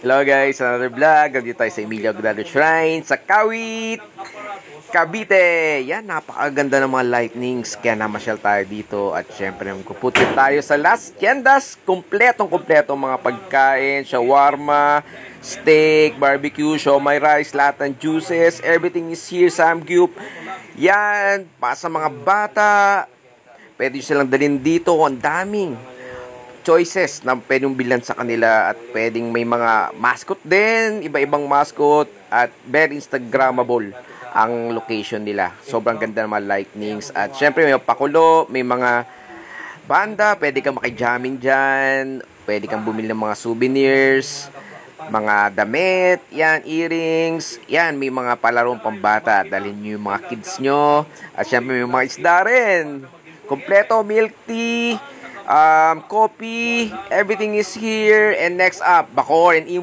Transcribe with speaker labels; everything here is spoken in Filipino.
Speaker 1: Hello guys, another vlog. Nandito tayo sa Emilio Aguinaldo Shrine sa Kawit, Cavite. Yan, napakaganda ng mga lightnings. Kaya namasyal tayo dito. At syempre, magpuputin tayo sa Las Tiendas. Kompletong mga pagkain. Shawarma, steak, barbecue, siomai rice, lahat ng juices. Everything is here, Samgyup. Yan, para sa mga bata. Pwede silang dalhin dito. Ang daming choices na pwedeng bilan sa kanila at pwedeng may mga mascot din, iba-ibang mascot at very Instagrammable ang location nila. Sobrang ganda ng mga lightnings at syempre may pakulo, may mga banda, pwede kang makijamming dyan, pwede kang bumili ng mga souvenirs, mga damit, yan, earrings, yan, may mga palarong pambata, dalhin nyo yung mga kids nyo at syempre may mga isda rin, kompleto, milk tea, coffee, everything is here. And next up, Bacoor and